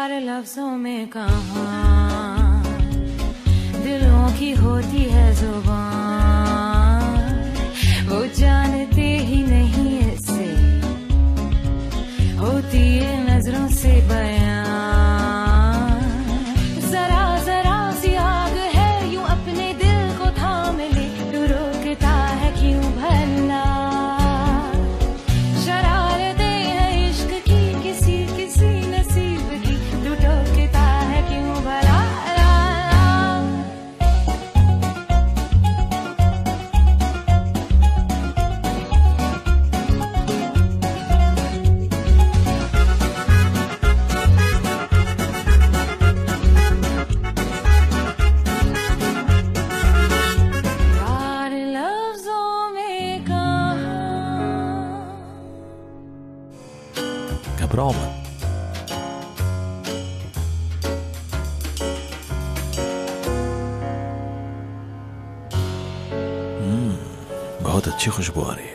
करार लफ्जों में कहाँ दिलों की होती है जुबान, वो जानते ही नहीं इससे होती है नजरों से बयान। जरा जरा सी आग है यूं अपने दिल को थाम ले, तू रोकता है क्यों भला? शरारतें हैं इश्क की किसी किसी नसीब की, तू टोकता है क्यों भला? घबराओ मत। बहुत अच्छी खुशबू आ रही है।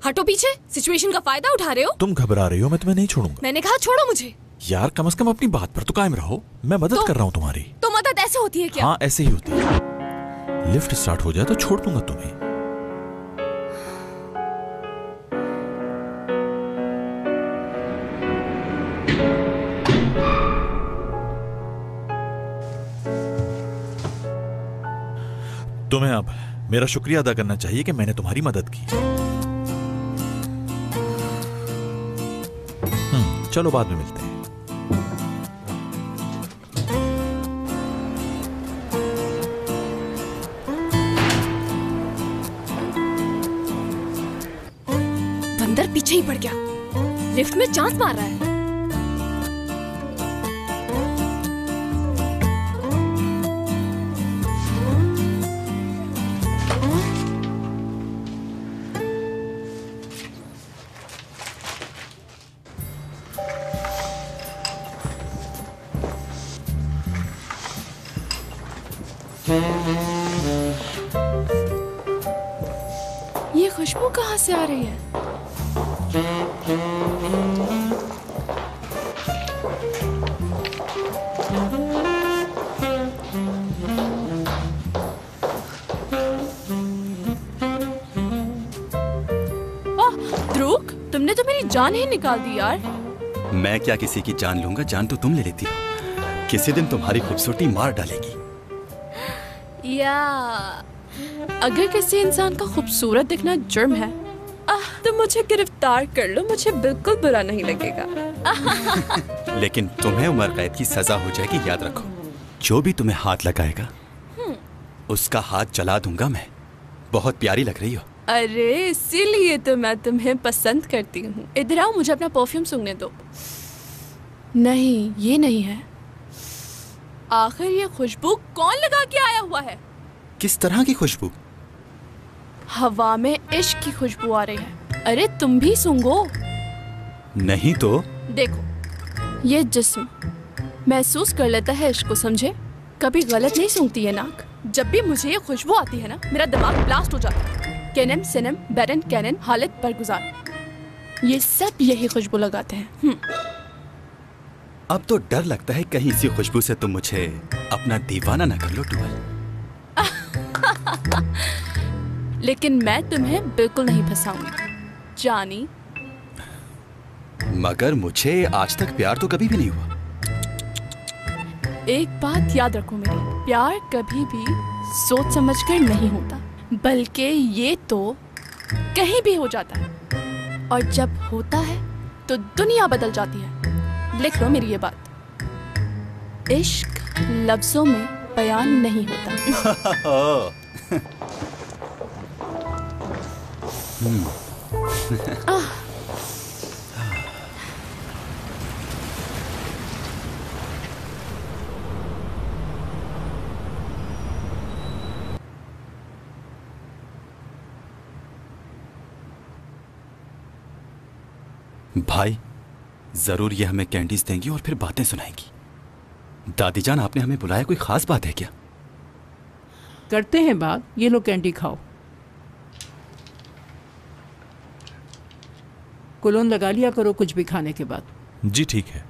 हटो पीछे, सिचुएशन का फायदा उठा रहे हो। तुम घबरा रही हो, मैं तुम्हें नहीं छोड़ूंगा। मैंने कहा छोड़ो मुझे। यार कम से कम अपनी बात पर तो कायम रहो। मैं मदद कर रहा हूँ तुम्हारी। तो मदद ऐसे होती है क्या? हाँ ऐसे ही होती है। लिफ्ट स्टार्ट हो जाए तो छोड़ दूंगा तुम्हें। तुम्हें अब मेरा शुक्रिया अदा करना चाहिए कि मैंने तुम्हारी मदद की। चलो बाद में मिलते हैं। बंदर पीछे ही पड़ गया, लिफ्ट में चांस मार रहा है। ये खुशबू कहाँ से आ रही है? ओह ध्रुव, तुमने तो मेरी जान ही निकाल दी यार। मैं क्या किसी की जान लूंगा? जान तो तुम ले लेती हो। किसी दिन तुम्हारी खूबसूरती मार डालेगी। या अगर किसी इंसान का खूबसूरत दिखना जुर्म है तो मुझे गिरफ्तार कर लो, मुझे बिल्कुल बुरा नहीं लगेगा। लेकिन तुम्हें उम्र कैद की सजा हो जाएगी, याद रखो। जो भी तुम्हें हाथ लगाएगा उसका हाथ जला दूंगा मैं। बहुत प्यारी लग रही हो। अरे इसीलिए तो मैं तुम्हें पसंद करती हूँ। इधर आओ, मुझे अपना परफ्यूम सूंघने दो। नहीं ये नहीं है। आखिर ये खुशबू कौन लगा के आया हुआ है? किस तरह की खुशबू? हवा में इश्क की खुशबू आ रही है। अरे तुम भी सूंघो। नहीं तो देखो, ये जिस्म महसूस कर लेता है इश्क को, समझे? कभी गलत नहीं सूंघती है नाक। जब भी मुझे ये खुशबू आती है ना, मेरा दिमाग ब्लास्ट हो जाता है। केनम सिनम बैरन कैनन हालत बरगुजार, ये सब यही खुशबू लगाते हैं। अब तो डर लगता है कहीं इसी खुशबू से तुम मुझे अपना दीवाना न कर लो टूवल। लेकिन मैं तुम्हें बिल्कुल नहीं फंसाऊंगी जानी। मगर मुझे आज तक प्यार तो कभी भी नहीं हुआ। एक बात याद रखो मेरी, प्यार कभी भी सोच समझकर नहीं होता, बल्कि ये तो कहीं भी हो जाता है। और जब होता है तो दुनिया बदल जाती है। लिख लो मेरी ये बात, इश्क लफ्जों में बयान नहीं होता। भाई जरूर ये हमें कैंडीज देंगी और फिर बातें सुनाएंगी। दादी जान, आपने हमें बुलाया, कोई खास बात है क्या? करते हैं बात। ये लो कैंडी खाओ। कुलोन लगा लिया करो कुछ भी खाने के बाद। जी ठीक है।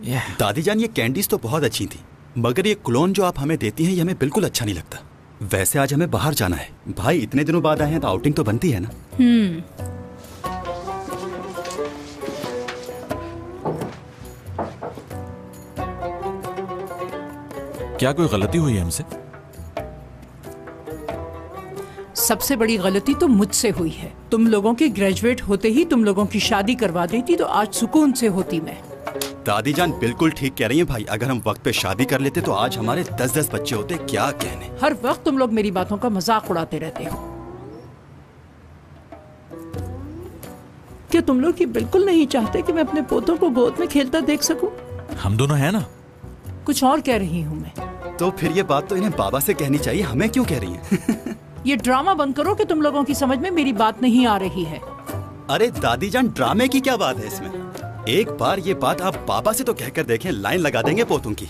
दादी जान, ये कैंडीज तो बहुत अच्छी थी, मगर ये क्लोन जो आप हमें देती हैं ये हमें बिल्कुल अच्छा नहीं लगता। वैसे आज हमें बाहर जाना है। भाई इतने दिनों बाद आए हैं तो आउटिंग तो बनती है ना। क्या कोई गलती हुई है हमसे? सबसे बड़ी गलती तो मुझसे हुई है। तुम लोगों के ग्रेजुएट होते ही तुम लोगों की शादी करवा देती तो आज सुकून से होती मैं। दादी जान बिल्कुल ठीक कह रही हैं भाई, अगर हम वक्त पे शादी कर लेते तो आज हमारे 10-10 बच्चे होते। क्या कहने। हर वक्त तुम लोग मेरी बातों का मजाक उड़ाते रहते हो। क्या तुम लोग ये बिल्कुल नहीं चाहते कि मैं अपने पोतों को गोद में खेलता देख सकूं? हम दोनों हैं ना। कुछ और कह रही हूँ मैं। तो फिर ये बात तो इन्हें बाबा से कहनी चाहिए, हमें क्यों कह रही हैं? ये ड्रामा बंद करो कि तुम लोगों की समझ में मेरी बात नहीं आ रही है। अरे दादी जान, ड्रामे की क्या बात है इसमें? एक बार ये बात आप पापा से तो कहकर देखें, लाइन लगा देंगे पोतों की।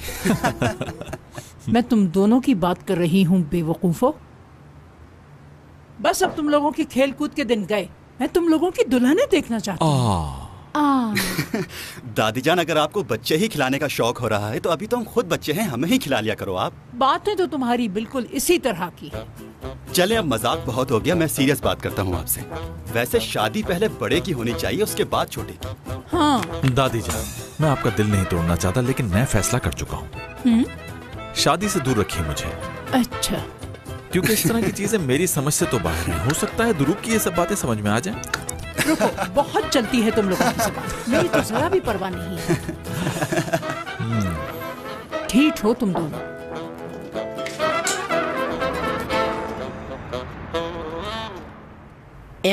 मैं तुम दोनों की बात कर रही हूँ बेवकूफो। बस अब तुम लोगों की खेल कूद के दिन गए। मैं तुम लोगों की दुल्हनें देखना चाहती हूँ। दादी जान, अगर आपको बच्चे ही खिलाने का शौक हो रहा है तो अभी तो हम खुद बच्चे हैं, हमें ही खिला लिया करो आप। बातें तो तुम्हारी बिल्कुल इसी तरह की है। चले अब मजाक बहुत हो गया, मैं सीरियस बात करता हूँ आपसे। वैसे शादी पहले बड़े की होनी चाहिए, उसके बाद छोटे की। हाँ दादी जान, मैं आपका दिल नहीं तोड़ना चाहता, लेकिन मैं फैसला कर चुका हूँ। शादी से दूर रखिए मुझे। अच्छा। क्योंकि इस तरह की चीजें मेरी समझ से तो बाहर हैं। हो सकता है दुरूप की ये सब बातें समझ में आ जाएं। रुको, बहुत चलती है तुम लोगों की जबान। मेरी तो जरा भी परवाह नहीं है। ठीक हो तुम दोनों।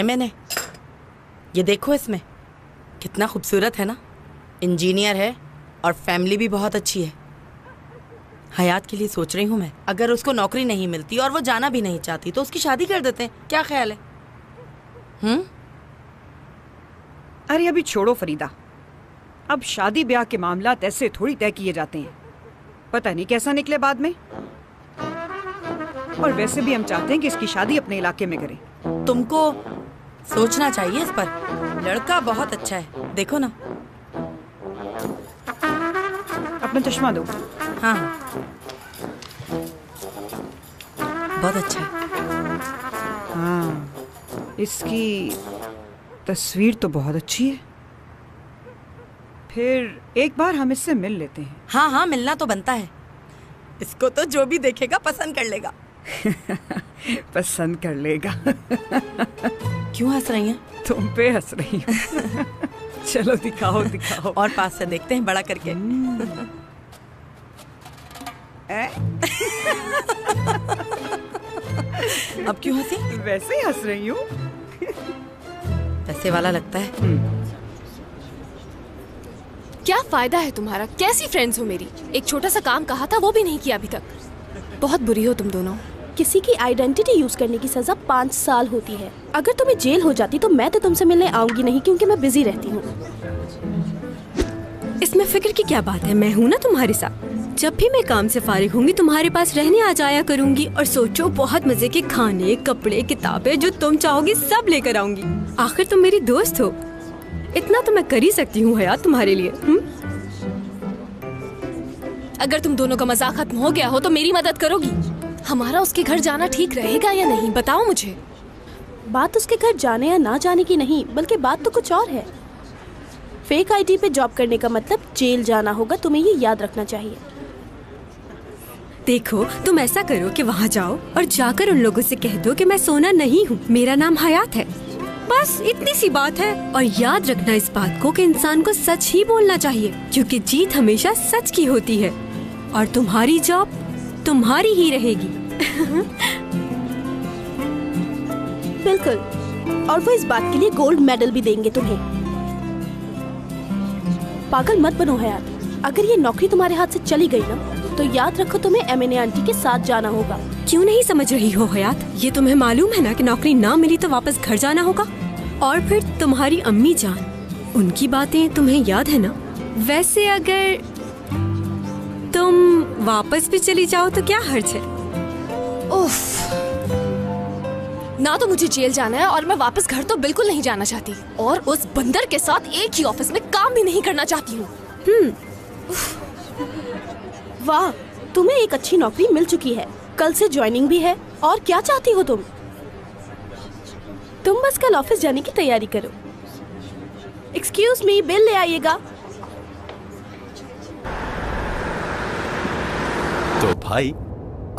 मैंने ये देखो, इसमें कितना खूबसूरत है ना। इंजीनियर है और फैमिली भी बहुत अच्छी है। हयात के लिए सोच रही हूँ मैं, अगर उसको नौकरी नहीं मिलती और वो जाना भी नहीं चाहती तो उसकी शादी कर देते हैं। क्या ख्याल है? अरे अभी छोड़ो फरीदा, अब शादी ब्याह के मामला ऐसे थोड़ी तय किए जाते हैं। पता नहीं कैसा निकले बाद में। और वैसे भी हम चाहते हैं कि इसकी शादी अपने इलाके में करें। तुमको सोचना चाहिए इस पर। लड़का बहुत अच्छा है, देखो ना। अपना चश्मा दो। हाँ, बहुत अच्छा है। हाँ, इसकी तस्वीर तो बहुत अच्छी है। फिर एक बार हम इससे मिल लेते हैं। हाँ हाँ, मिलना तो बनता है। इसको तो जो भी देखेगा पसंद कर लेगा। पसंद कर लेगा। क्यों हंस रही हैं? तुम पे हंस रही हूँ। चलो दिखाओ दिखाओ। और पास से देखते हैं बड़ा करके। अब क्यों हंसी? वैसे ही हंस रही हूँ। पैसे वाला लगता है। क्या फायदा है तुम्हारा? कैसी फ्रेंड्स हो मेरी? एक छोटा सा काम कहा था वो भी नहीं किया अभी तक। बहुत बुरी हो तुम दोनों। किसी की आइडेंटिटी यूज करने की सजा 5 साल होती है। अगर तुम्हें जेल हो जाती तो मैं तो तुमसे मिलने आऊंगी नहीं, क्योंकि मैं बिजी रहती हूँ। इसमें फिक्र की क्या बात है? मैं हूँ ना तुम्हारे साथ। जब भी मैं काम से फारिग होंगी तुम्हारे पास रहने आ जाया करूंगी। और सोचो, बहुत मजे के खाने, कपड़े, किताबें जो तुम चाहोगी सब लेकर आऊंगी। आखिर तुम मेरी दोस्त हो, इतना तो मैं कर ही सकती हूँ हयात तुम्हारे लिए। अगर तुम दोनों का मजाक खत्म हो गया हो तो मेरी मदद करोगी? हमारा उसके घर जाना ठीक रहेगा या नहीं, बताओ मुझे। बात उसके घर जाने या ना जाने की नहीं, बल्कि बात तो कुछ और है। फेक आईडी पे जॉब करने का मतलब जेल जाना होगा, तुम्हें ये याद रखना चाहिए। देखो, तुम ऐसा करो कि वहाँ जाओ और जाकर उन लोगों से कह दो कि मैं सोना नहीं हूँ, मेरा नाम हयात है। बस इतनी सी बात है। और याद रखना इस बात को कि इंसान को सच ही बोलना चाहिए, क्योंकि जीत हमेशा सच की होती है। और तुम्हारी जॉब तुम्हारी ही रहेगी। बिल्कुल, और वो इस बात के लिए गोल्ड मेडल भी देंगे तुम्हें। पागल मत बनो हयात। अगर ये नौकरी तुम्हारे हाथ से चली गई ना, तो याद रखो तुम्हें एमएनए आंटी के साथ जाना होगा। क्यों नहीं समझ रही हो हयात? ये तुम्हें मालूम है ना कि नौकरी ना मिली तो वापस घर जाना होगा। और फिर तुम्हारी अम्मी जान, उनकी बातें तुम्हें याद है ना? वैसे अगर तुम वापस भी चली जाओ तो क्या हर्ज है? उफ, ना तो मुझे जेल जाना है और मैं वापस घर तो बिल्कुल नहीं जाना चाहती। और उस बंदर के साथ एक ही ऑफिस में काम भी नहीं करना चाहती हूँ। वाह, तुम्हें एक अच्छी नौकरी मिल चुकी है, कल से ज्वाइनिंग भी है। और क्या चाहती हो तुम? तुम बस कल ऑफिस जाने की तैयारी करो। एक्सक्यूज मी, बिल ले आइएगा। तो भाई,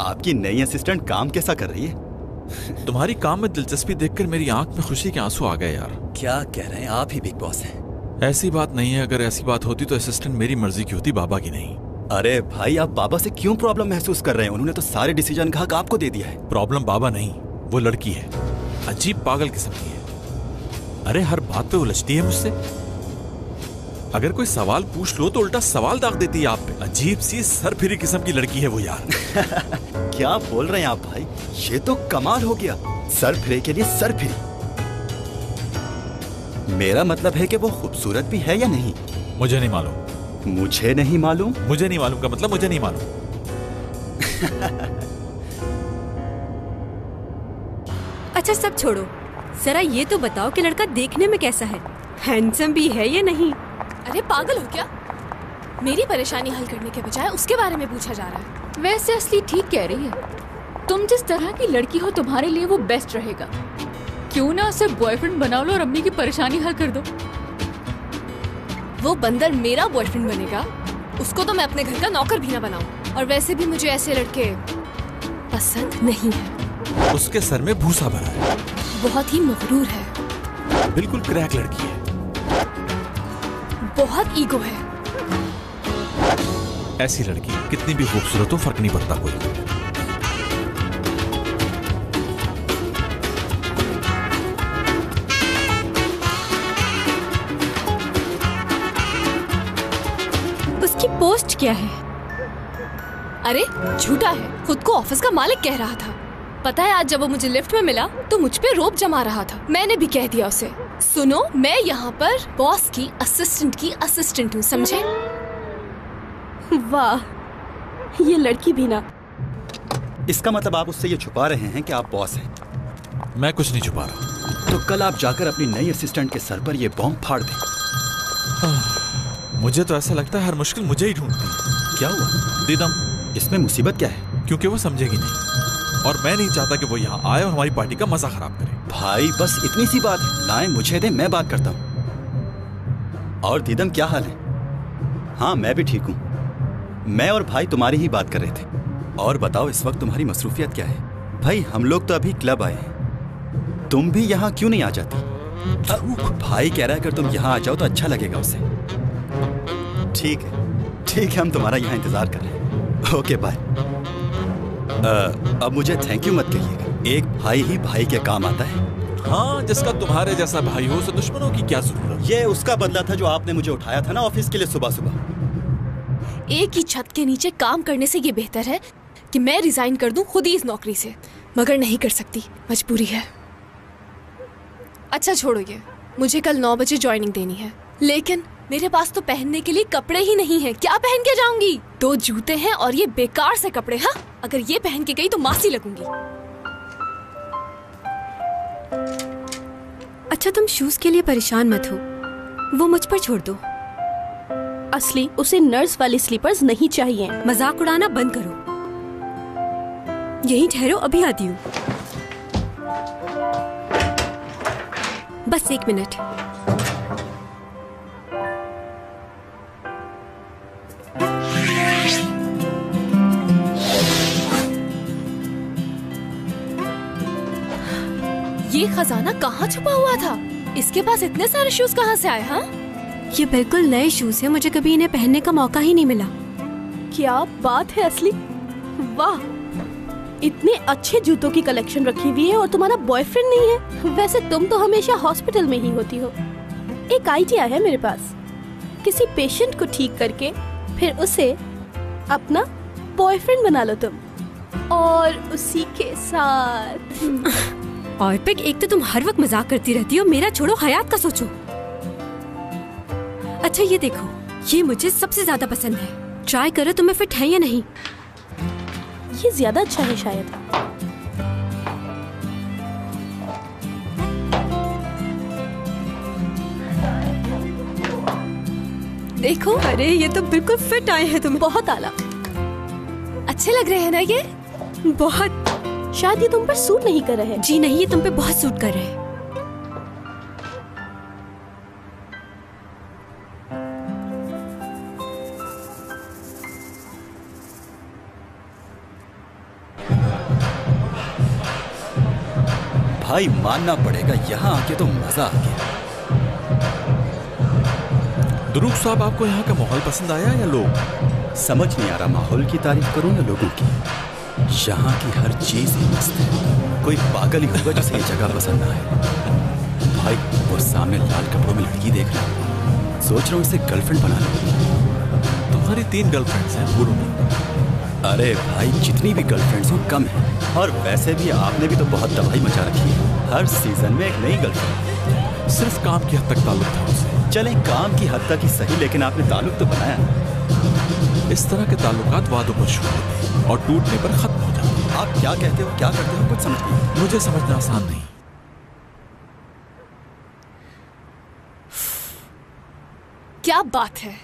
आपकी नई असिस्टेंट काम कैसा कर रही है? तुम्हारी काम में दिलचस्पी देखकर मेरी आंख में खुशी के आंसू आ गए यार। क्या कह रहे हैं, आप ही बिग बॉस हैं? ऐसी बात नहीं है, अगर ऐसी बात होती तो असिस्टेंट मेरी मर्जी की होती, बाबा की नहीं। अरे भाई, आप बाबा से क्यों प्रॉब्लम महसूस कर रहे हैं? उन्होंने तो सारे डिसीजन का हक आपको दे दिया है। प्रॉब्लम बाबा नहीं, वो लड़की है, अजीब पागल किस्म की है। अरे हर बात पे उलझती है मुझसे। अगर कोई सवाल पूछ लो तो उल्टा सवाल दाग देती है आप पे। अजीब सी सरफिरी किस्म की लड़की है वो यार। क्या बोल रहे हैं आप भाई, ये तो कमाल हो गया। सरफिरे के लिए सरफिरी। मेरा मतलब है कि वो खूबसूरत भी है या नहीं? मुझे नहीं मालूम। मुझे नहीं मालूम? मुझे नहीं मालूम का मतलब मुझे नहीं मालूम। अच्छा सब छोड़ो, जरा ये तो बताओ कि लड़का देखने में कैसा है, हैंडसम भी है या नहीं? अरे पागल हो क्या? मेरी परेशानी हल करने के बजाय उसके बारे में पूछा जा रहा है। वैसे असली ठीक कह रही है। तुम जिस तरह की लड़की हो तुम्हारे लिए वो बेस्ट रहेगा। क्यों ना उसे बॉयफ्रेंड बना लो और अम्मी की परेशानी हल कर दो। वो बंदर मेरा बॉयफ्रेंड बनेगा, उसको तो मैं अपने घर का नौकर भी ना बनाऊं। और वैसे भी मुझे ऐसे लड़के पसंद नहीं है। उसके सर में भूसा भरा है, बहुत ही मगरूर है, बिल्कुल क्रैक लड़की है, बहुत ईगो है। ऐसी लड़की कितनी भी खूबसूरत हो फर्क नहीं पड़ता कोई। उसकी पोस्ट क्या है? अरे झूठा है, खुद को ऑफिस का मालिक कह रहा था। पता है आज जब वो मुझे लिफ्ट में मिला तो मुझ पे रोब जमा रहा था। मैंने भी कह दिया उसे, सुनो मैं यहाँ पर बॉस की असिस्टेंट हूँ, समझे? वाह, ये लड़की भी ना। इसका मतलब आप उससे ये छुपा रहे हैं कि आप बॉस हैं? मैं कुछ नहीं छुपा रहा। तो कल आप जाकर अपनी नई असिस्टेंट के सर पर ये बॉम्ब फाड़ दें। मुझे तो ऐसा लगता है हर मुश्किल मुझे ही ढूंढती है। क्या हुआ दीदम? इसमें मुसीबत क्या है? क्योंकि वो समझेगी नहीं और मैं नहीं चाहता कि वो यहाँ आए और हमारी पार्टी का मजा खराब करे। भाई बस इतनी सी बात है, लाएं मुझे दे, मैं बात करता हूँ। और दीदम क्या हाल है? हाँ मैं भी ठीक हूँ। मैं और भाई तुम्हारी ही बात कर रहे थे। और बताओ इस वक्त तुम्हारी मसरूफियत क्या है? भाई हम लोग तो अभी क्लब आए हैं, तुम भी यहाँ क्यों नहीं आ जाती? भाई कह रहा है अगर तुम यहाँ आ जाओ तो अच्छा लगेगा उसे। ठीक है हम तुम्हारा यहाँ इंतजार कर रहे हैं। Okay bye. अब मुझे थैंक यू मत कहिएगा, एक भाई ही भाई के काम आता है। हाँ, जिसका तुम्हारे जैसा भाई हो उसे दुश्मनों की क्या जरूरत? ये उसका बदला था जो आपने मुझे उठाया था ना ऑफिस के लिए सुबह सुबह। एक ही छत के नीचे काम करने से ये बेहतर है कि मैं रिजाइन कर दूं खुद ही इस नौकरी से, मगर नहीं कर सकती, मजबूरी है। अच्छा छोड़ो ये, मुझे कल 9 बजे ज्वाइनिंग देनी है, लेकिन मेरे पास तो पहनने के लिए कपड़े ही नहीं है। क्या पहन के जाऊंगी? 2 जूते हैं और ये बेकार से कपड़े। हाँ, अगर ये पहन के गई तो मासी लगूंगी। अच्छा तुम शूज के लिए परेशान मत हो, वो मुझ पर छोड़ दो। असली उसे नर्स वाली स्लीपर्स नहीं चाहिए। मजाक उड़ाना बंद करो। यहीं ठहरो, अभी आती हूँ। बस 1 मिनट। ये खजाना कहाँ छुपा हुआ था? इसके पास इतने सारे शूज कहाँ से आए? हाँ, ये बिल्कुल नए शूज हैं, मुझे कभी इन्हें पहनने का मौका ही नहीं मिला। क्या बात है असली, वाह, इतने अच्छे जूतों की कलेक्शन रखी हुई है और तुम्हारा बॉयफ्रेंड नहीं है। वैसे तुम तो हमेशा हॉस्पिटल में ही होती हो। एक आइडिया है मेरे पास, किसी पेशेंट को ठीक करके फिर उसे अपना बॉयफ्रेंड बना लो तुम, और उसी के साथ। और पिक, एक तो तुम हर वक्त मजाक करती रहती हो, मेरा छोड़ो, हयात का सोचो। अच्छा ये देखो, ये मुझे सबसे ज्यादा पसंद है, ट्राई करो तुम्हें फिट है या नहीं। ये ज्यादा अच्छा है शायद। देखो, अरे ये तो बिल्कुल फिट आए हैं तुम्हें। बहुत आला। अच्छे लग रहे हैं ना ये? बहुत। शायद ये तुम पर सूट नहीं कर रहे हैं। जी नहीं, ये तुम पे बहुत सूट कर रहे हैं। भाई मानना पड़ेगा, यहाँ आके तो मजा आ गया। दुरूक साहब, आपको यहाँ का माहौल पसंद आया या लोग? समझ नहीं आ रहा माहौल की तारीफ करूँ या लोगों की। यहाँ की हर चीज ही मस्त है। कोई पागल ही होगा जिसे ये जगह पसंद ना आए। भाई वो सामने लाल कपड़ों में लड़की देख रहा हूँ, सोच रहा हूँ इसे गर्लफ्रेंड बना लूँ। तुम्हारी 3 गर्लफ्रेंड्स हैं, भूलो नहीं। अरे भाई, जितनी भी गर्लफ्रेंड्स हो कम है। और वैसे भी आपने भी तो बहुत तबाही मचा रखी है। हर सीजन में एक नई गर्लफ्रेंड। सिर्फ काम की हद तक ताल्लुक था उससे। चलें काम की हद तक ही सही, लेकिन आपने ताल्लुक तो बनाया। इस तरह के ताल्लुकात वादों पर शुरू होते हैं और टूटने पर खत्म हो जाते हैं। आप क्या कहते हो, क्या करते हो, कुछ समझ नहीं। मुझे समझना आसान नहीं। क्या बात है,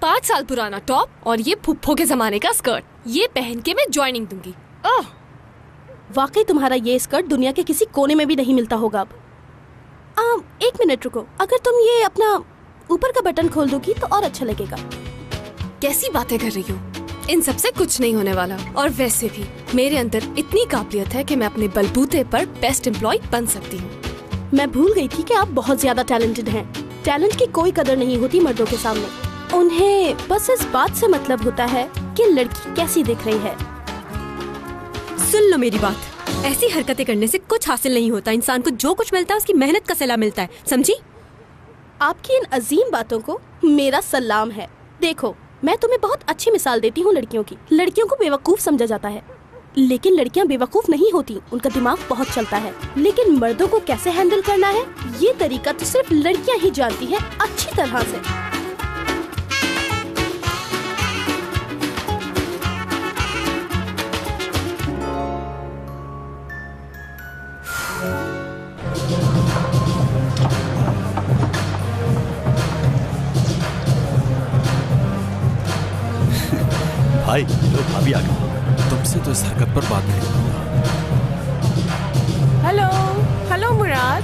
5 साल पुराना टॉप और ये फुफ्फो के जमाने का स्कर्ट, ये पहन के मैं ज्वाइनिंग दूंगी। वाकई तुम्हारा ये स्कर्ट दुनिया के किसी कोने में भी नहीं मिलता होगा अब। 1 मिनट रुको, अगर तुम ये अपना ऊपर का बटन खोल दोगी तो और अच्छा लगेगा। कैसी बातें कर रही हो, इन सब से कुछ नहीं होने वाला। और वैसे भी मेरे अंदर इतनी काबिलियत है कि मैं अपने बलबूते पर बेस्ट एम्प्लॉय बन सकती हूँ। मैं भूल गई थी कि आप बहुत ज्यादा टैलेंटेड हैं। टैलेंट की कोई कदर नहीं होती मर्दों के सामने। उन्हें बस इस बात से मतलब होता है कि लड़की कैसी दिख रही है। सुन लो मेरी बात, ऐसी हरकतें करने से कुछ हासिल नहीं होता। इंसान को जो कुछ मिलता है उसकी मेहनत का सिला मिलता है, समझी? आपकी इन अजीम बातों को मेरा सलाम है। देखो, मैं तुम्हें बहुत अच्छी मिसाल देती हूँ लड़कियों की। लड़कियों को बेवकूफ समझा जाता है, लेकिन लड़कियाँ बेवकूफ नहीं होती, उनका दिमाग बहुत चलता है। लेकिन मर्दों को कैसे हैंडल करना है, ये तरीका तो सिर्फ लड़कियाँ ही जानती हैं अच्छी तरह से। भाई लो, भाभी आ गई। तुमसे तो इस हरकत पर बात नहीं करूंगा। हेलो हेलो मुराद।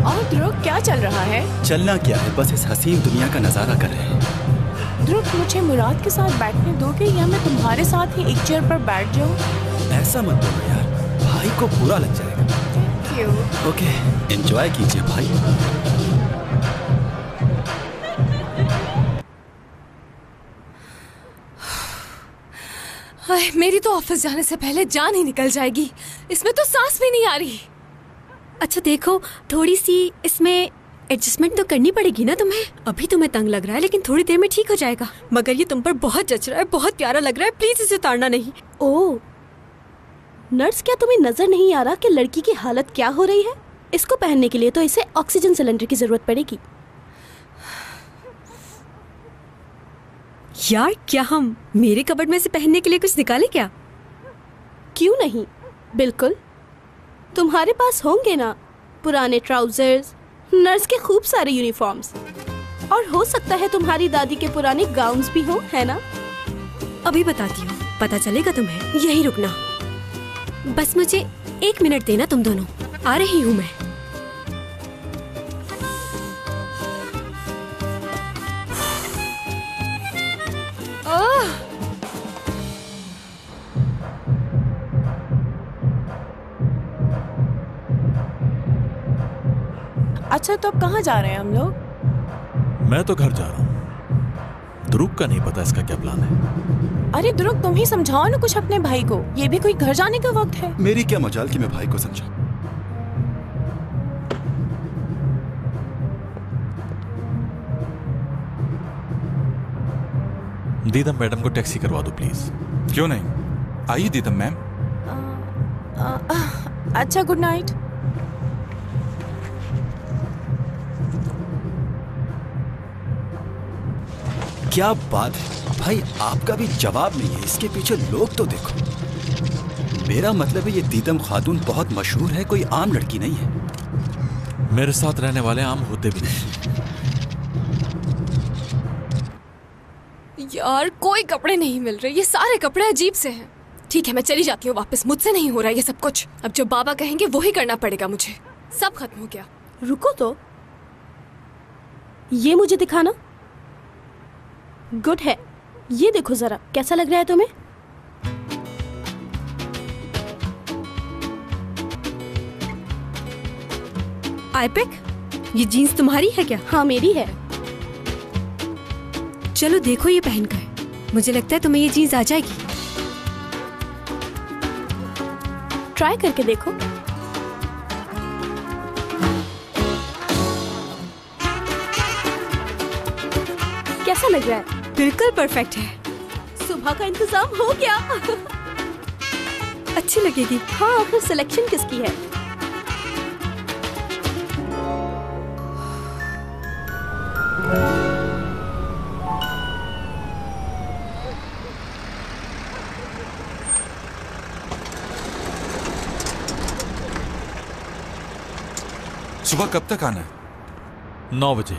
और ध्रुव, क्या चल रहा है? चलना क्या है, बस इस हसीन दुनिया का नजारा कर रहे हैं। ध्रुव, मुझे मुराद के साथ बैठने दोगे या मैं तुम्हारे साथ ही एक चेयर पर बैठ जाऊं? ऐसा मत बोलो यार, भाई को बुरा लग जाएगा। क्यों? ओके, एंजॉय कीजिए भाई। मेरी तो ऑफिस जाने से पहले जान ही निकल जाएगी। इसमें तो सांस भी नहीं आ रही। अच्छा देखो, थोड़ी सी इसमें एडजस्टमेंट तो करनी पड़ेगी ना तुम्हें। अभी तुम्हें तंग लग रहा है, लेकिन थोड़ी देर में ठीक हो जाएगा। मगर ये तुम पर बहुत जच रहा है, बहुत प्यारा लग रहा है। प्लीज इसे उतारना नहीं। ओह नर्स, क्या तुम्हें नजर नहीं आ रहा कि लड़की की हालत क्या हो रही है? इसको पहनने के लिए तो इसे ऑक्सीजन सिलेंडर की जरूरत पड़ेगी। यार, क्या हम मेरे कबर्ड में से पहनने के लिए कुछ निकाले क्या? क्यों नहीं, बिल्कुल। तुम्हारे पास होंगे ना पुराने ट्राउजर्स, नर्स के खूब सारे यूनिफॉर्म्स, और हो सकता है तुम्हारी दादी के पुराने गाउन्स भी हों, है ना? अभी बताती हूँ, पता चलेगा तुम्हें। यही रुकना, बस मुझे 1 मिनट देना तुम दोनों। आ रही हूँ मैं। अच्छा, तो अब कहाँ जा रहे हैं हम लोग? मैं तो घर जा रहा हूँ। ध्रुव का नहीं पता इसका क्या प्लान है। अरे ध्रुव, तुम ही समझाओ ना कुछ अपने भाई को। ये भी कोई घर जाने का वक्त है। मेरी क्या मजाल कि मैं भाई को समझाऊं। दीदम मैडम को टैक्सी करवा दो प्लीज। क्यों नहीं, आइए दीदम मैम। अच्छा, गुड नाइट। क्या बात है भाई, आपका भी जवाब नहीं है। इसके पीछे लोग तो देखो। मेरा मतलब है ये दीदम खातून बहुत मशहूर है, कोई आम लड़की नहीं है। मेरे साथ रहने वाले आम होते भी नहीं। यार कोई कपड़े नहीं मिल रहे, ये सारे कपड़े अजीब से हैं। ठीक है मैं चली जाती हूँ वापस, मुझसे नहीं हो रहा ये सब कुछ। अब जो बाबा कहेंगे वो ही करना पड़ेगा मुझे। सब खत्म हो गया। रुको तो, ये मुझे दिखाना। गुड है, ये देखो जरा कैसा लग रहा है तुम्हें? आईपिक, ये जीन्स तुम्हारी है क्या? हाँ मेरी है। चलो देखो ये पहनकर, मुझे लगता है तुम्हें ये जीन्स आ जाएगी। ट्राई करके देखो। कैसा लग रहा है? बिल्कुल परफेक्ट है। सुबह का इंतजाम हो गया। अच्छी लगेगी। हाँ, फिर सिलेक्शन किसकी है? सुबह कब तक आना है? 9 बजे।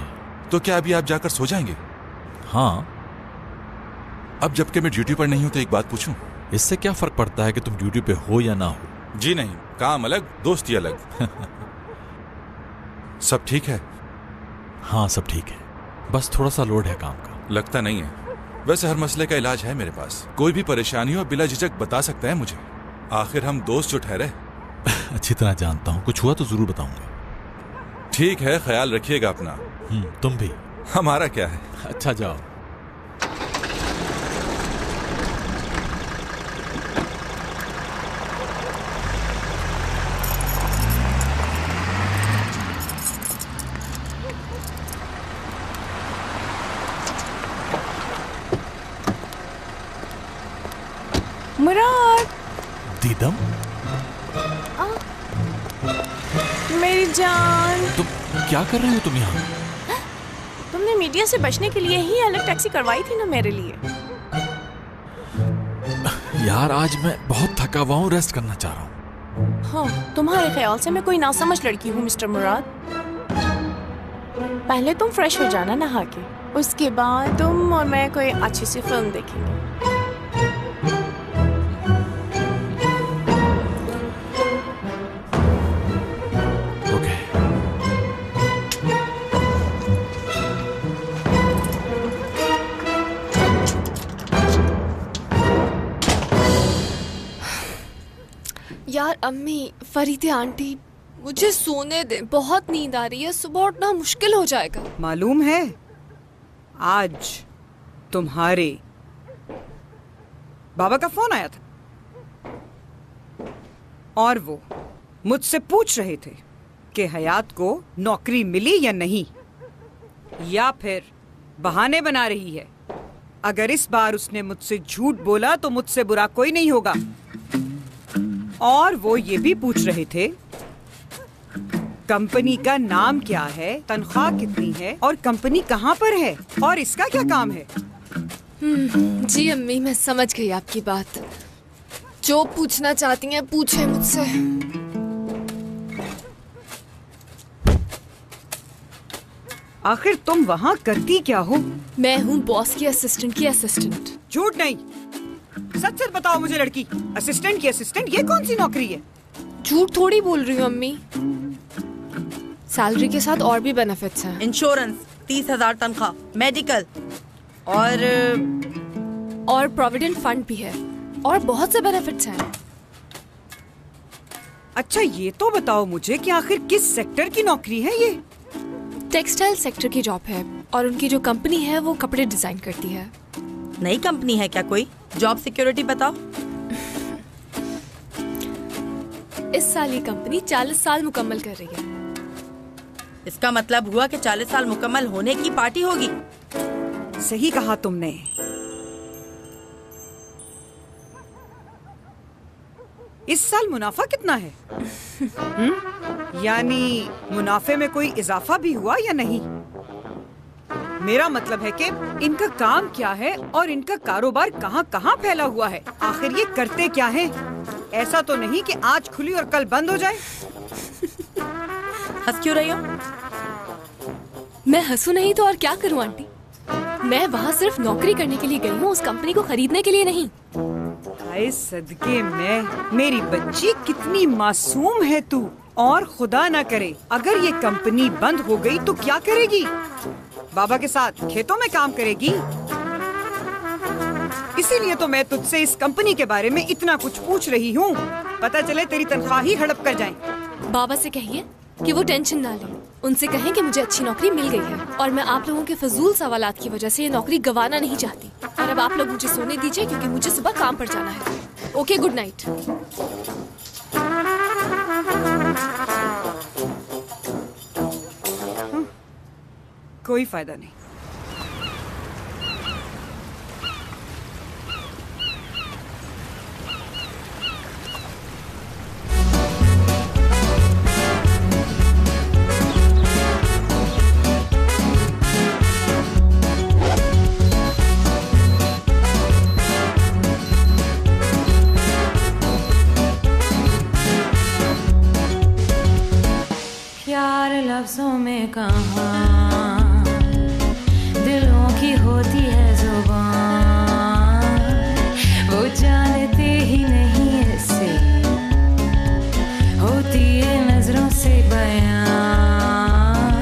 तो क्या अभी आप जाकर सो जाएंगे? हाँ। अब जबकि मैं ड्यूटी पर नहीं हूं तो एक बात पूछूं? इससे क्या फर्क पड़ता है कि तुम ड्यूटी पे हो या ना हो? जी नहीं, काम अलग दोस्ती अलग। सब ठीक है? हाँ सब ठीक है, बस थोड़ा सा लोड है काम का। लगता नहीं है। वैसे हर मसले का इलाज है मेरे पास। कोई भी परेशानी हो बिला झिझक बता सकता है मुझे। आखिर हम दोस्त जो ठहरे। अच्छी तरह जानता हूँ, कुछ हुआ तो जरूर बताऊंगा। ठीक है, ख्याल रखिएगा अपना। तुम भी। हमारा क्या है। अच्छा जाओ। मुराद। दीदम, मेरी जान। तुम क्या कर रहे हो तुम यहाँ? तुमने मीडिया से बचने के लिए ही अलग टैक्सी करवाई थी ना मेरे लिए। यार आज मैं बहुत थका हुआ हूँ, रेस्ट करना चाह रहा हूँ। हाँ, तुम्हारे ख्याल से मैं कोई नासमझ लड़की हूँ मिस्टर मुराद। पहले तुम फ्रेश हो जाना नहा के, उसके बाद तुम और मैं कोई अच्छी सी फिल्म देखेंगे। यार अम्मी, फरीदे आंटी, मुझे सोने दे, बहुत नींद आ रही है। सुबह उठना मुश्किल हो जाएगा। मालूम है आज तुम्हारे बाबा का फोन आया था और वो मुझसे पूछ रहे थे कि हयात को नौकरी मिली या नहीं, या फिर बहाने बना रही है। अगर इस बार उसने मुझसे झूठ बोला तो मुझसे बुरा कोई नहीं होगा। और वो ये भी पूछ रहे थे कंपनी का नाम क्या है, तनख्वाह कितनी है और कंपनी कहाँ पर है और इसका क्या काम है। जी अम्मी, मैं समझ गई आपकी बात। जो पूछना चाहती हैं पूछे मुझसे। आखिर तुम वहाँ करती क्या हो? मैं हूँ बॉस की असिस्टेंट की असिस्टेंट। झूठ नहीं, सच सच बताओ मुझे लड़की। असिस्टेंट की असिस्टेंट, ये कौन सी नौकरी है? झूठ थोड़ी बोल रही हूँ अम्मी। सैलरी के साथ और भी बेनिफिट्स हैं। इंश्योरेंस, 30,000 तनख्वाह, मेडिकल और प्रोविडेंट फंड भी है और बहुत से बेनिफिट्स हैं। अच्छा ये तो बताओ मुझे कि आखिर किस सेक्टर की नौकरी है ये? टेक्सटाइल सेक्टर की जॉब है और उनकी जो कंपनी है वो कपड़े डिजाइन करती है। नई कंपनी है क्या कोई? जॉब सिक्योरिटी बताओ। इस साल ये कंपनी 40 साल मुकम्मल कर रही है। इसका मतलब हुआ कि 40 साल मुकम्मल होने की पार्टी होगी। सही कहा तुमने। इस साल मुनाफा कितना है? यानी मुनाफे में कोई इजाफा भी हुआ या नहीं? मेरा मतलब है कि इनका काम क्या है और इनका कारोबार कहाँ कहाँ फैला हुआ है। आखिर ये करते क्या हैं? ऐसा तो नहीं कि आज खुली और कल बंद हो जाए। हंस क्यों रही हो? मैं हंसू नहीं तो और क्या करूं आंटी? मैं वहाँ सिर्फ नौकरी करने के लिए गई हूँ, उस कंपनी को खरीदने के लिए नहीं। हाय सदके में, मेरी बच्ची कितनी मासूम है तू। और खुदा ना करे अगर ये कंपनी बंद हो गई तो क्या करेगी? बाबा के साथ खेतों में काम करेगी? इसीलिए तो मैं तुझसे इस कंपनी के बारे में इतना कुछ पूछ रही हूँ। पता चले तेरी तनख्वाह ही हड़प कर जाए। बाबा से कहिए कि वो टेंशन ना लें। उनसे कहें कि मुझे अच्छी नौकरी मिल गई है और मैं आप लोगों के फजूल सवालात की वजह से ये नौकरी गंवाना नहीं चाहती। और अब आप लोग मुझे सोने दीजिए क्योंकि मुझे सुबह काम पर जाना है। Okay, good night. कोई फायदा नहीं। प्यार लफ्जों में कहाँ, दिलों की होती है जुबान, वो जानते ही नहीं ऐसे होती है नजरों से बयान।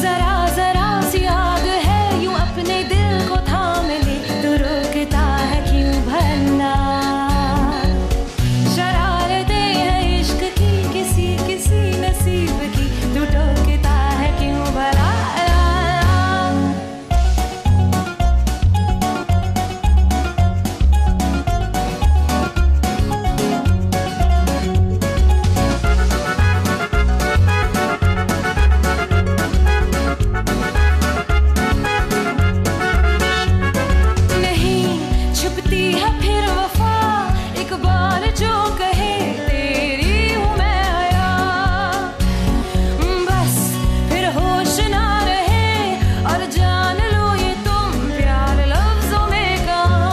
जरा जरा सी आग है यूं अपने दिल को थाम ले, तो रोकता है क्यों भरना? शरारतें हैं इश्क की किसी किसी नसीब की, तू टोकता है क्यों भला? नहीं छुपती है फिर वफा, एक बार जो कहे तेरी हूँ मैं आया, बस फिर होश ना रहे और जान लो ये तुम प्यार लफ्जों में कहाँ।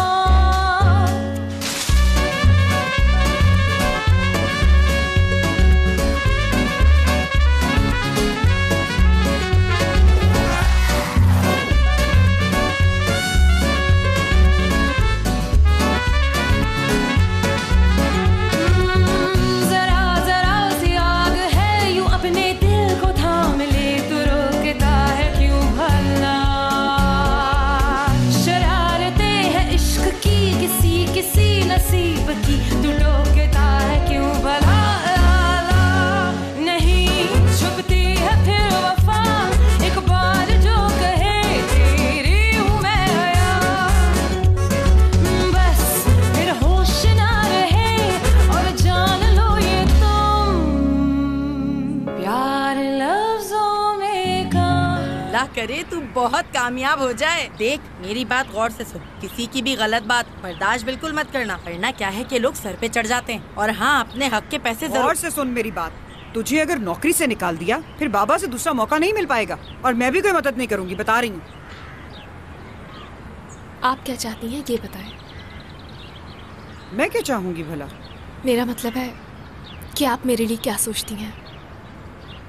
जरा जरा सी आग है यूं अपने दिल को थाम ले, तू रोकता है क्यों भला? शरारतें हैं इश्क की किसी किसी नसीब की, तू टोकता है क्यों भला? नहीं छुपती है फिर वफा, एक बार जो कहे तेरी हूँ मैं आया, बस फिर होश ना रहे और जान लो ये तुम प्यार लफ्जों में कहाँ। अल्लाह करे तू बहुत कामयाब हो जाए। देख मेरी बात गौर से सुन, किसी की भी गलत बात बर्दाश्त बिल्कुल मत करना, वरना क्या है कि लोग सर पे चढ़ जाते हैं। और हाँ, अपने हक के पैसे गौर जरूर से सुन मेरी बात। तुझे अगर नौकरी से निकाल दिया फिर बाबा से दूसरा मौका नहीं मिल पाएगा, और मैं भी कोई मदद नहीं करूंगी, बता रही हूँ। आप क्या चाहती हैं ये बताएं। मैं क्या चाहूंगी भला? मेरा मतलब है कि आप मेरे लिए क्या सोचती हैं।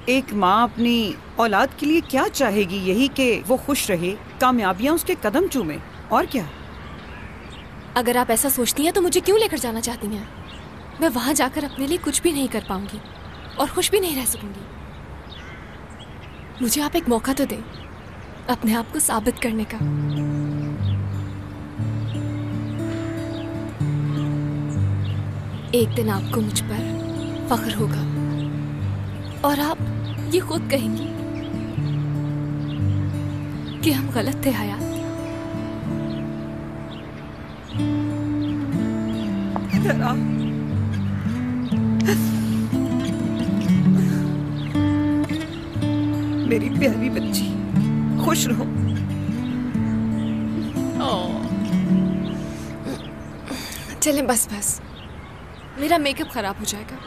एक माँ अपनी औलाद के लिए क्या चाहेगी? यही कि वो खुश रहे, कामयाबियाँ उसके कदम चूमे, और क्या? अगर आप ऐसा सोचती हैं तो मुझे क्यों लेकर जाना चाहती हैं? मैं वहाँ जाकर अपने लिए कुछ भी नहीं कर पाऊंगी और खुश भी नहीं रह सकूंगी। मुझे आप एक मौका तो दें अपने आप को साबित करने का। एक दिन आपको मुझ पर फख्र होगा और आप ये खुद कहेंगी कि हम गलत थे हयात। इधर आ। मेरी प्यारी बच्ची, खुश रहो। चलें बस बस, मेरा मेकअप खराब हो जाएगा।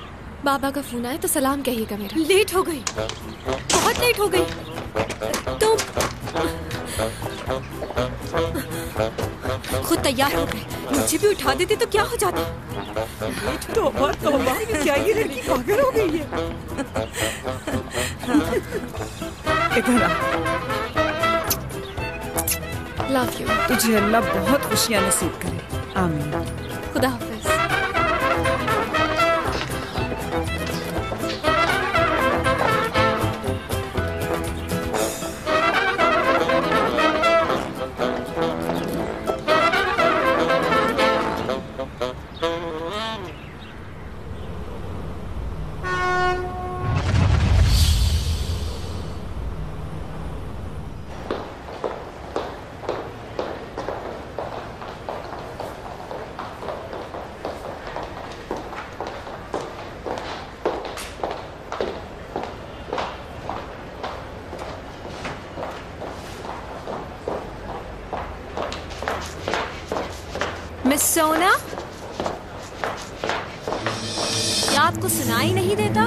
बाबा का फोन आए तो सलाम कहिएगा मेरा। लेट हो गई, बहुत लेट हो गई। तुम खुद तैयार हो गए, मुझे भी उठा देते तो क्या हो जाता। तौबा तौबा, क्या ये लड़की पागल हो गई है? इधर आ। Love you. तुझे अल्लाह बहुत खुशियाँ नसीब करे। आमीन। खुदा हाफिज। मिस सोना, क्या आपको सुनाई नहीं देता?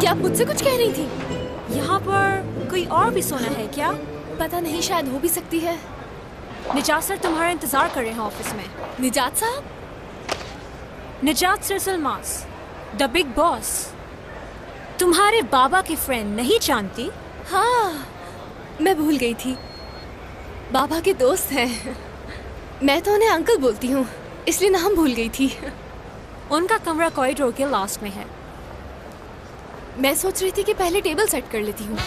क्या आप मुझसे कुछ कह रही थी? यहाँ पर कोई और भी सोना है क्या? पता नहीं, शायद हो भी सकती है। निजात सर तुम्हारा इंतजार कर रहे हैं ऑफिस में। निजात साहब? निजात sir mass, the big boss. तुम्हारे बाबा की फ्रेंड नहीं जानती? हाँ, मैं भूल गई थी। बाबा के दोस्त हैं। मैं तो उन्हें अंकल बोलती हूँ, इसलिए नाम भूल गई थी। उनका कमरा कॉरिडोर के लास्ट में है। मैं सोच रही थी कि पहले टेबल सेट कर लेती हूँ।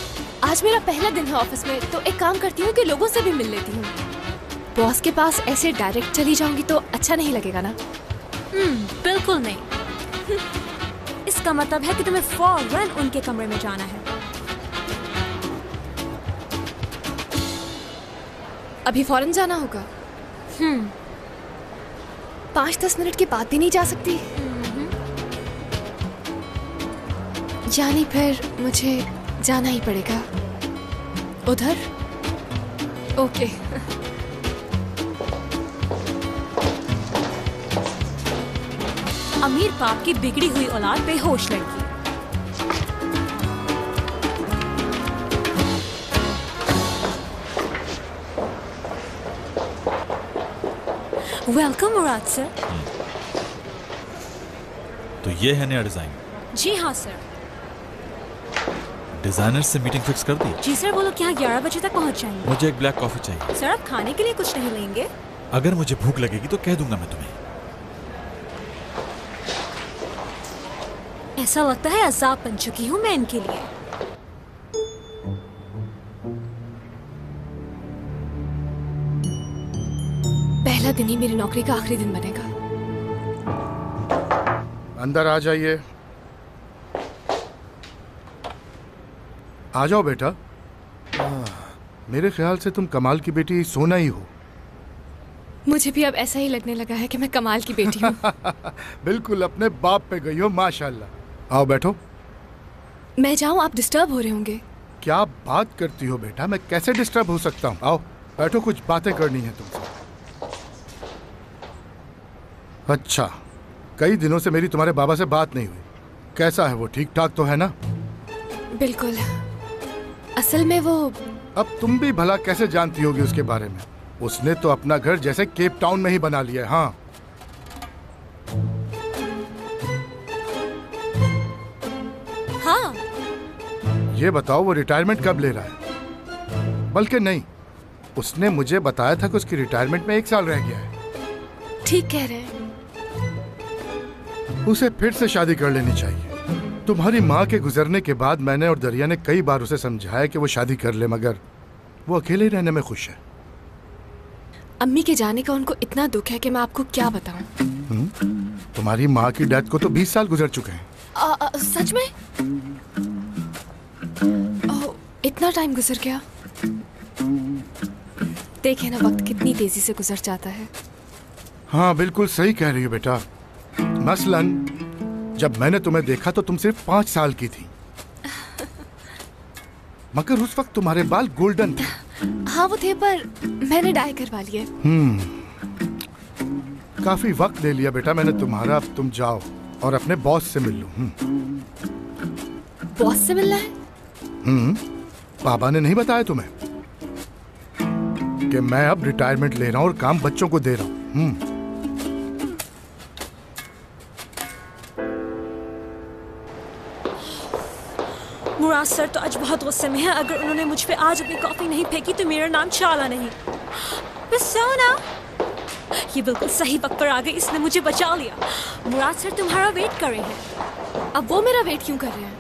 आज मेरा पहला दिन है ऑफिस में, तो एक काम करती हूँ कि लोगों से भी मिल लेती हूँ। बॉस के पास ऐसे डायरेक्ट चली जाऊंगी तो अच्छा नहीं लगेगा ना? बिल्कुल नहीं। इसका मतलब है कि तुम्हें फौरन उनके कमरे में जाना है। अभी फौरन जाना होगा? 5-10 मिनट के बाद भी नहीं जा सकती? यानी फिर मुझे जाना ही पड़ेगा उधर? ओके। अमीर बाप की बिगड़ी हुई औलाद बेहोश लड़की। वेलकम मुराद सर। तो ये है नया डिजाइन? जी हाँ सर। डिजाइनर से मीटिंग फिक्स कर दी? जी सर, वो लोग यहाँ 11 बजे तक पहुँच जाएंगे। मुझे एक ब्लैक कॉफी चाहिए। सर आप खाने के लिए कुछ नहीं लेंगे? अगर मुझे भूख लगेगी तो कह दूंगा मैं तुम्हें। ऐसा लगता है अजाब बन चुकी हूँ मैं इनके लिए। पहला दिन ही मेरी नौकरी का आखिरी दिन बनेगा। अंदर आ जाइए। आ जाओ बेटा। मेरे ख्याल से तुम कमाल की बेटी सोना ही हो। मुझे भी अब ऐसा ही लगने लगा है कि मैं कमाल की बेटी हूँ। बिल्कुल अपने बाप पे गई हो माशाल्लाह। आओ बैठो। मैं जाऊँ? आप डिस्टर्ब हो रहे होंगे। क्या बात करती हो बेटा, मैं कैसे डिस्टर्ब हो सकता हूँ। आओ बैठो, कुछ बातें करनी है तुमसे। अच्छा, कई दिनों से मेरी तुम्हारे बाबा से बात नहीं हुई। कैसा है वो, ठीक ठाक तो है ना? बिल्कुल। असल में वो... अब तुम भी भला कैसे जानती होगी उसके बारे में? उसने तो अपना घर जैसे केप टाउन में ही बना लिया है। हाँ हाँ। ये बताओ वो रिटायरमेंट कब ले रहा है? बल्कि नहीं, उसने मुझे बताया था कि उसकी रिटायरमेंट में 1 साल रह गया है। ठीक कह रहे हैं। उसे फिर से शादी कर लेनी चाहिए। तुम्हारी माँ के गुजरने के बाद मैंने और दरिया ने कई बार उसे समझाया कि वो शादी कर ले, मगर वो अकेले रहने में खुश है। अम्मी के जाने का उनको इतना दुख है कि मैं आपको क्या बताऊं। तुम्हारी माँ की डेथ को तो 20 साल गुजर चुके हैं। सच में? इतना टाइम गुजर गया। देखे ना वक्त कितनी तेजी से गुजर जाता है। हाँ बिल्कुल सही कह रही हो बेटा। मसलन जब मैंने तुम्हें देखा तो तुम सिर्फ 5 साल की थी, मगर उस वक्त तुम्हारे बाल गोल्डन थे। हाँ वो थे, पर मैंने डाई करवा लिए। काफी वक्त ले लिया बेटा मैंने तुम्हारा। अब तुम जाओ और अपने बॉस से मिल लो। बॉस से मिलना है? पापा ने नहीं बताया तुम्हें कि मैं अब रिटायरमेंट ले रहा हूँ और काम बच्चों को दे रहा हूँ? मुराद सर तो आज बहुत गुस्से में है। अगर उन्होंने मुझ पे आज अपनी कॉफी नहीं फेंकी तो मेरा नाम चाला नहीं। बस जाओ ना। ये बिल्कुल सही वक्त पर आ गई, इसने मुझे बचा लिया। मुराद सर तुम्हारा वेट कर रहे हैं। अब वो मेरा वेट क्यों कर रहे हैं?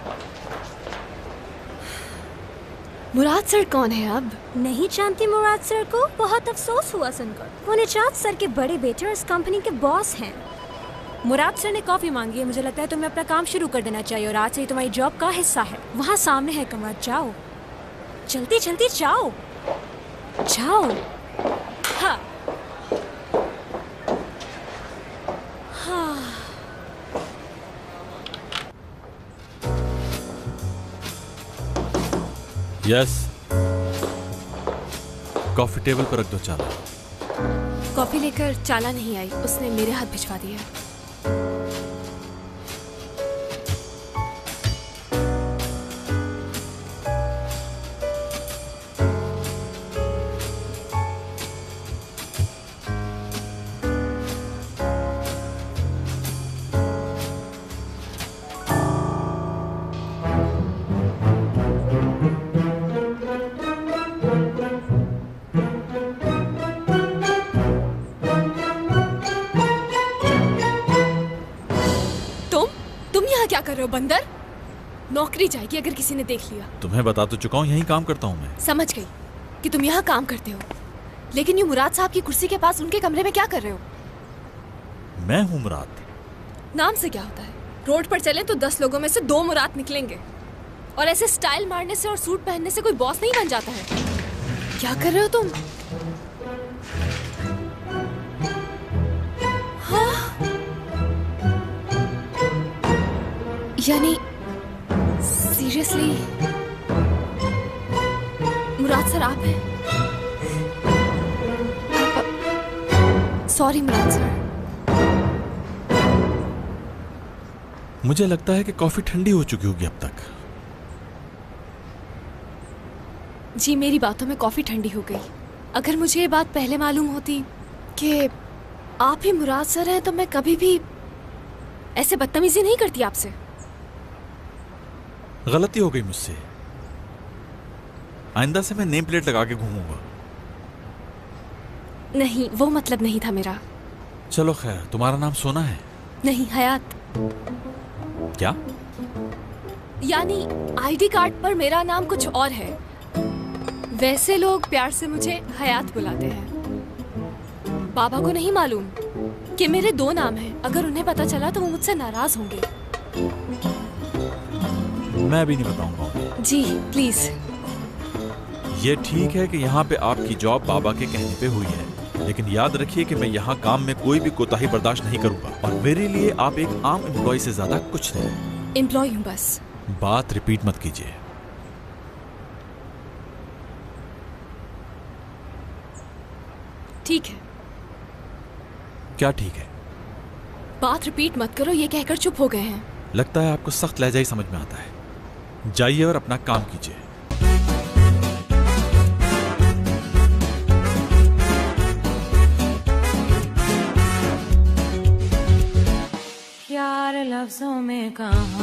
मुराद सर कौन है अब? नहीं जानती मुराद सर को? बहुत अफसोस हुआ सुनकर। वो निजात सर के बड़े बेटे और इस कंपनी के बॉस हैं। मुराद सर ने कॉफी मांगी है। मुझे लगता है तुम्हें अपना काम शुरू कर देना चाहिए और आज से तुम्हारी जॉब का हिस्सा है। वहाँ सामने है कमरा, जाओ जल्दी जल्दी जाओ जाओ। हाँ हाँ। यस, कॉफी टेबल पर रख दो चाला। कॉफी लेकर चाला नहीं आई, उसने मेरे हाथ भिजवा दिया। क्या कर रहे हो बंदर? नौकरी जाएगी अगर किसी ने देख लिया। तुम्हें बता तो चुका हूँ, यही काम करता हूँ मैं। समझ गई कि तुम यहाँ काम करते हो, लेकिन ये मुराद साहब की कुर्सी के पास उनके कमरे में क्या कर रहे हो? मैं हूँ मुराद। नाम से क्या होता है? रोड पर चले तो 10 लोगों में से 2 मुराद निकलेंगे, और ऐसे स्टाइल मारने से और सूट पहनने से कोई बॉस नहीं बन जाता है। क्या कर रहे हो तुम? यानी सीरियसली मुराद सर आप हैं? सॉरी मुराद सर। मुझे लगता है कि कॉफी ठंडी हो चुकी होगी अब तक। जी मेरी बातों में कॉफी ठंडी हो गई। अगर मुझे ये बात पहले मालूम होती कि आप ही मुराद सर हैं तो मैं कभी भी ऐसे बदतमीजी नहीं करती आपसे। गलती हो गई मुझसे, आइंदा से मैं नेम प्लेट लगा के घूमूंगा। नहीं, वो मतलब नहीं था मेरा। चलो खैर, तुम्हारा नाम सोना है? नहीं, हयात। क्या? यानी आईडी कार्ड पर मेरा नाम कुछ और है। वैसे लोग प्यार से मुझे हयात बुलाते हैं। बाबा को नहीं मालूम कि मेरे 2 नाम हैं। अगर उन्हें पता चला तो वो मुझसे नाराज होंगे। मैं भी नहीं बताऊंगा। जी प्लीज। ये ठीक है कि यहाँ पे आपकी जॉब बाबा के कहने पे हुई है, लेकिन याद रखिए कि मैं यहाँ काम में कोई भी कोताही बर्दाश्त नहीं करूंगा, और मेरे लिए आप एक आम एम्प्लॉय से ज्यादा कुछ नहीं। एम्प्लॉय हूँ बस। बात रिपीट मत कीजिए। ठीक है। क्या ठीक है? बात रिपीट मत करो, ये कहकर चुप हो गए हैं। लगता है आपको सख्त लहजा ही समझ में आता है। जाइए और अपना काम कीजिए। यार लफ्जों में कहा